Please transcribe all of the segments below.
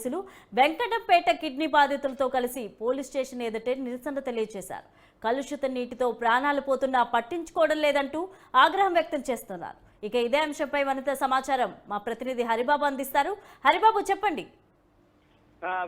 పోలీసులు వెంకటంపేట కిడ్నీ బాధితులతో కలిసి police station ఎదుటే నిరసన తెలియజేశారు. కలుషిత నీటితో ప్రాణాలు పోతున్నా పట్టించుకోవడం లేదంటూ ఆగ్రహం వ్యక్తం చేస్తున్నారు. ఇక ఇదే అంశంపై మరింత సమాచారం మా ప్రతినిధి హరిబాబు అందిస్తారు. హరిబాబు, చెప్పండి.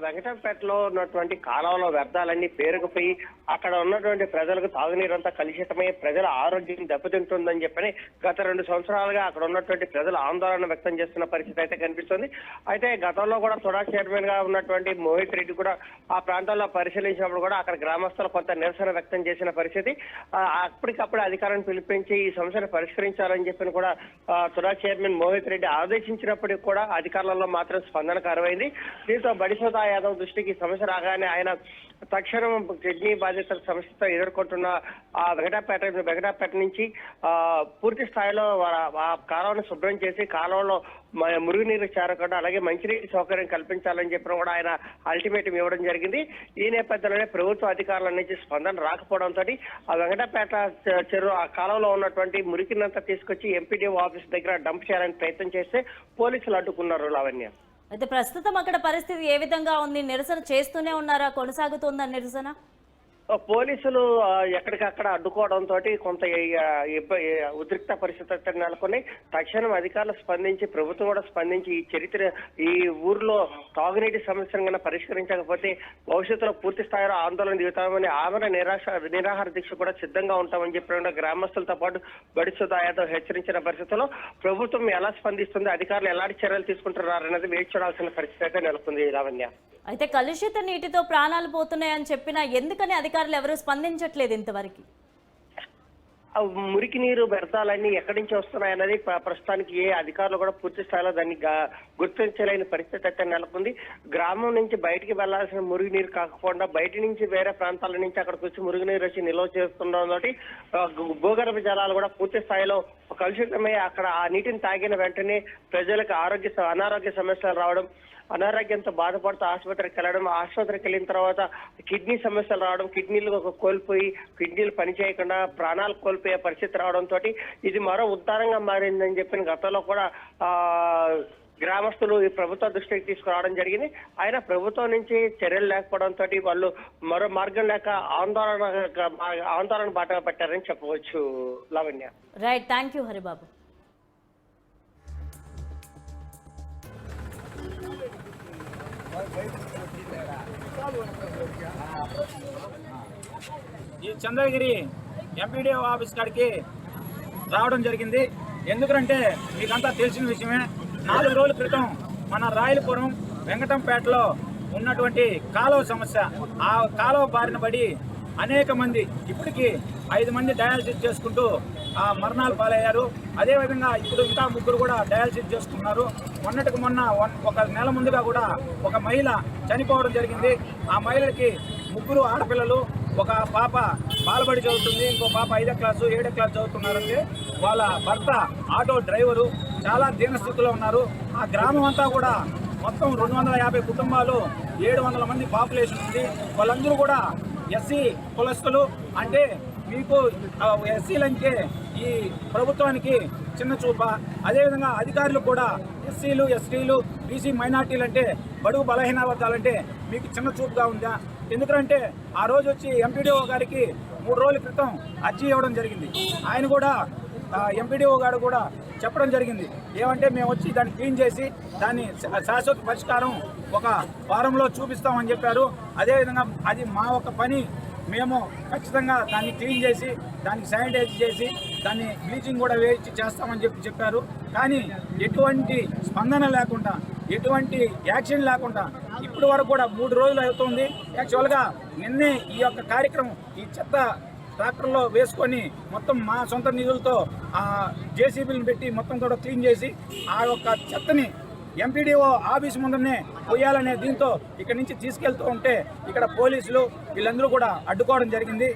వెంకటంపేటలో ఉన్నటువంటి కాలువలో వ్యర్థాలన్నీ పేరుకుపోయి అక్కడ ఉన్నటువంటి ప్రజలకు తాగునీరంతా కలుషితమై ప్రజల ఆరోగ్యం దెబ్బతింటుందని చెప్పని గత 2 సంవత్సరాలుగా అక్కడ ఉన్నటువంటి ప్రజలు ఆందోళన వ్యక్తం చేస్తున్న పరిస్థితి అయితే కనిపిస్తుంది. అయితే గతంలో కూడా తుడా చైర్మన్ గా ఉన్నటువంటి మోహిత్ రెడ్డి కూడా ఆ ప్రాంతాల్లో పరిశీలించినప్పుడు కూడా అక్కడ గ్రామస్తులు కొంత నిరసన వ్యక్తం చేసిన పరిస్థితి. అప్పటికప్పుడు అధికారులను పిలిపించి ఈ సమస్యను పరిష్కరించాలని చెప్పని కూడా తుడా చైర్మన్ మోహిత్ రెడ్డి ఆదేశించినప్పటికీ కూడా అధికారులలో మాత్రం స్పందన కరువైంది. దీంతో బడిసోదా యాదవ్ దృష్టికి సమస్య రాగానే ఆయన తక్షణం కిడ్నీ బాధితుల సమస్యతో ఎదుర్కొంటున్న ఆ వెంకటపేట నుంచి పూర్తి స్థాయిలో ఆ కాలువను శుభ్రం చేసి కాలువలో మురుగునీరు చేరకుండా అలాగే మంచినీటి సౌకర్యం కల్పించాలని చెప్పిన కూడా ఆయన అల్టిమేటం ఇవ్వడం జరిగింది. ఈ నేపథ్యంలోనే ప్రభుత్వ అధికారుల నుంచి స్పందన రాకపోవడంతో ఆ వెంకటపేట చెరువు ఆ కాలువలో ఉన్నటువంటి మురికినంతా తీసుకొచ్చి ఎంపీడీఓ ఆఫీస్ దగ్గర డంప్ చేయాలని ప్రయత్నం చేస్తే పోలీసులు అడ్డుకున్నారు. లావణ్య, అయితే ప్రస్తుతం అక్కడ పరిస్థితి ఏ విధంగా ఉంది? నిరసన చేస్తూనే ఉన్నారా? కొనసాగుతుందా నిరసన? పోలీసులు ఎక్కడికక్కడ అడ్డుకోవడంతో కొంత ఉద్రిక్త పరిస్థితి నెలకొని తక్షణం అధికారులు స్పందించి ప్రభుత్వం కూడా స్పందించి ఈ ఊర్లో తాగునీటి సమస్యను కన్నా పరిష్కరించకపోతే భవిష్యత్తులో పూర్తి స్థాయిలో ఆందోళన దిగుతామని ఆమె నిరాహార దీక్ష కూడా సిద్ధంగా ఉంటామని చెప్పిన గ్రామస్తులతో పాటు బడిసోదా యాదవ్ హెచ్చరించిన పరిస్థితుల్లో ప్రభుత్వం ఎలా స్పందిస్తుంది, అధికారులు ఎలాంటి చర్యలు తీసుకుంటున్నారన్నది వేచి చూడాల్సిన పరిస్థితి అయితే నెలకొంది. లావణ్య, అయితే కలుషిత నీటితో ప్రాణాలు పోతున్నాయని చెప్పినా ఎందుకని అధికారులు ఎవరు స్పందించట్లేదు ఇంతవరకు? మురికి నీరు వ్యర్థాలన్నీ ఎక్కడి నుంచి వస్తున్నాయన్నది ప్రస్తుతానికి ఏ అధికారులు కూడా పూర్తి స్థాయిలో దాన్ని గుర్తించలేని పరిస్థితి అయితే నెలకొంది. గ్రామం నుంచి బయటికి వెళ్లాల్సిన మురుగు నీరు కాకుండా బయట నుంచి వేరే ప్రాంతాల నుంచి అక్కడికి వచ్చి మురుగునీరు వచ్చి నిల్వ చేస్తుండటంతో భూగర్భ జలాలు కూడా పూర్తి స్థాయిలో కలుషితమై అక్కడ ఆ నీటిని తాగిన వెంటనే ప్రజలకు అనారోగ్య సమస్యలు రావడం, అనారోగ్యంతో బాధపడుతూ ఆసుపత్రికి వెళ్ళడం, ఆసుపత్రికి వెళ్ళిన తర్వాత కిడ్నీ సమస్యలు రావడం, కిడ్నీలు కోల్పోయి కిడ్నీలు పనిచేయకుండా ప్రాణాలు కోల్పోయే పరిస్థితి రావడంతో ఇది మరో ఉద్దారంగా మారిందని చెప్పిన గతంలో కూడా గ్రామస్తులు ఈ ప్రభుత్వ దృష్టికి తీసుకురావడం జరిగింది. అయినా ప్రభుత్వం నుంచి చర్యలు లేకపోవడంతో వాళ్ళు మరో మార్గం లేక ఆందోళన బాట పట్టారని చెప్పవచ్చు. Lavanya, right, thank you Haribabu. ఈ చంద్రగిరి ఎంపీడీఓ ఆఫీస్ కాడికి రావడం జరిగింది. ఎందుకంటే మీకంతా తెలిసిన విషయమే, 4 రోజుల క్రితం మన రాయలపురం వెంకటంపేటలో ఉన్నటువంటి కాలువ సమస్య, ఆ కాలువ బారిన పడి అనేక మంది ఇప్పటికీ 5 మంది డయాలసిస్ చేసుకుంటూ మరణాలు పాలయ్యారు. అదేవిధంగా ఇప్పుడు ఇంకా 3 కూడా డయాలసిస్ చేసుకున్నారు. మొన్నటికి మొన్న 1 నెల ముందుగా కూడా ఒక మహిళ చనిపోవడం జరిగింది. ఆ మహిళకి 3 ఆడపిల్లలు, ఒక పాప బాలబడి చదువుతుంది, ఇంకో పాప 5వ క్లాసు 7వ క్లాసు చదువుతున్నారంటే వాళ్ళ భర్త ఆటో డ్రైవరు చాలా దీనస్థితిలో ఉన్నారు. ఆ గ్రామం అంతా కూడా మొత్తం 250 కుటుంబాలు, 700 మంది పాపులేషన్ ఉంది. వాళ్ళందరూ కూడా ఎస్సీ కులస్తులు. అంటే మీకు ఎస్సీలంటే ఈ ప్రభుత్వానికి చిన్న చూప. అదేవిధంగా అధికారులు కూడా ఎస్సీలు, ఎస్టీలు, బీసీ మైనార్టీలు అంటే బడుగు బలహీన వర్గాలంటే మీకు చిన్న చూపుగా ఉందా? ఎందుకంటే ఆ రోజు వచ్చి ఎంపీడీఓ గారికి 3 రోజుల క్రితం అర్జీ ఇవ్వడం జరిగింది. ఆయన కూడా ఎంపీడీఓ గారు కూడా చెప్పడం జరిగింది ఏమంటే మేము వచ్చి దాన్ని క్లీన్ చేసి దాన్ని శాశ్వత పరిష్కారం ఒక వారంలో చూపిస్తామని చెప్పారు. అదేవిధంగా అది మా ఒక పని, మేము ఖచ్చితంగా దాన్ని క్లీన్ చేసి దానికి శానిటైజ్ చేసి దాన్ని బ్లీచింగ్ కూడా వేసి చేస్తామని చెప్పారు. కానీ ఎటువంటి స్పందన లేకుండా, ఎటువంటి యాక్షన్ లేకుండా ఇప్పటి వరకు కూడా 3 రోజులు అవుతుంది. యాక్చువల్గా నిన్నే ఈ యొక్క కార్యక్రమం ఈ చెత్త ట్రాక్టర్లో వేసుకొని మొత్తం మా సొంత నిధులతో జేసీబీలను పెట్టి మొత్తం కూడా క్లీన్ చేసి ఆ యొక్క చెత్తని ఎంపీడీఓ ఆఫీస్ ముందరనే పోయాలనే దీంతో ఇక్కడి నుంచి తీసుకెళ్తూ ఉంటే ఇక్కడ పోలీసులు వీళ్ళందరూ కూడా అడ్డుకోవడం జరిగింది.